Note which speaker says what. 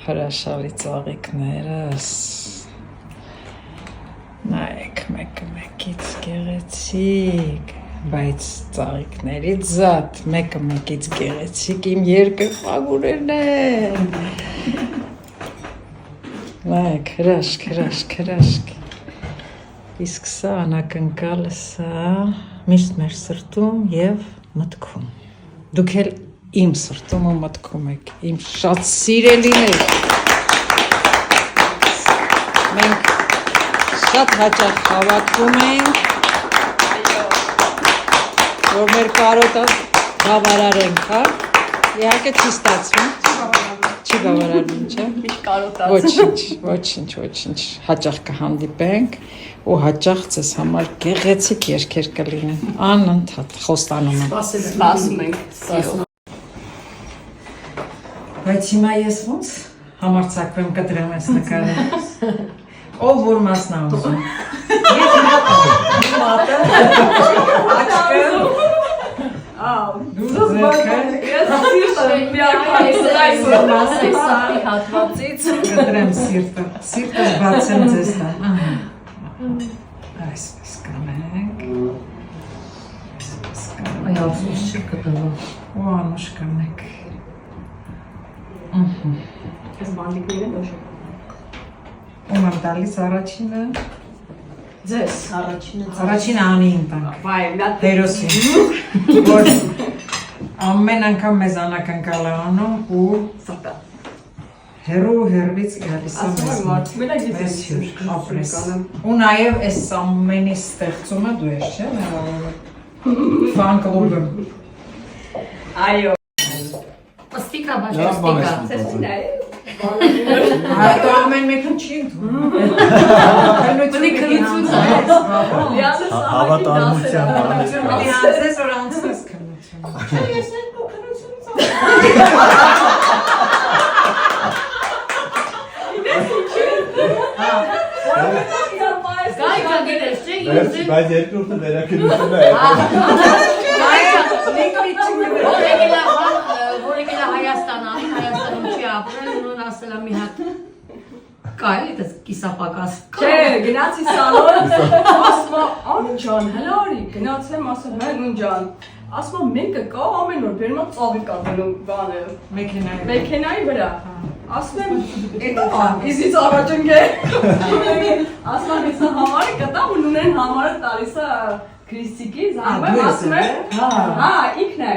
Speaker 1: հրաշալի ծաղիկներս նայեք մեկը մեկից գեղեցիկ բայց ծաղիկներից զատ մեկը մեկից գեղեցիկ իմ երկրպագուներն են նայեք հրաշք իսկ սա անակնկալը սա միշտ մեր սրտում և մտքում դուք էլ իմ սրտում ու մտքում եք, իմ շատ սիրելիներ մենք շատ հաճախ հավաքվում ենք որ մեր կարոտը բավարարենք, հա? Իհարկե չի ստացվում չի բավարարվում, չէ?
Speaker 2: Միշտ կարոտած
Speaker 1: ոչինչ հաճախ կհանդիպենք ու հաճախ ձեզ համար գեղեցիկ երգեր կլինեն անընդհատ խոստանում եմ
Speaker 2: Սպասում ենք
Speaker 1: Բայց հիմա ես ոնց համարձակվեմ կտրեմ այս նկարը ով որ մասն է ուզում մատը աչքը կտրեմ սիրտս բացեմ ձեզ տան այսպես կանենք
Speaker 3: Այ ասուս չի կտվա
Speaker 1: ու անուշ կանենք
Speaker 2: Ես բանդիկները ոչ
Speaker 1: Ում եմ տալիս առաջինը
Speaker 2: Ձեզ
Speaker 1: Առաջինը Անիին տանք
Speaker 2: Վայ,
Speaker 1: Հերոսին որ ամեն անգամ մեզ անակնկալ է անում ու
Speaker 2: Սրտա
Speaker 1: հերու հերվից գալիս է մեզ հյուր ապրես ու նաև այս ամենի ստեղծումը դու ես չէ ֆան կլուբը
Speaker 2: Այո
Speaker 3: Պստիկա բաշտիկա
Speaker 1: Այդ ամեն մեկն չի ընդունում
Speaker 2: Բնի քնություն
Speaker 4: Հավատարմության
Speaker 1: Անցես որ անցնես քնություն Չէ ես ներկո քնությունից
Speaker 4: Բայց երկրորդը վերակրությունը
Speaker 3: Որ եկել է Հայաստան անի, Հայաստանում չի ապրել, ունեն ասել է մի հատ կայլ, դες կիսապակաս
Speaker 2: Չէ, գնացի սալոն, ասում է, Անի ջան, հլարի, գնացեմ, ասում հեն ուն ջան Ասում է, մեկը կա, ամեն օր բերում է ծաղիկ կատնում բանը Մեքենայի վրա Ասում եմ, էտա իզից առաջ ընկե Ասում եմ, հեսա համարը կտամ ու նունեն համարը տալիս է Քրիստիկի, զանգում եմ, ասում եմ, հա, ինքն է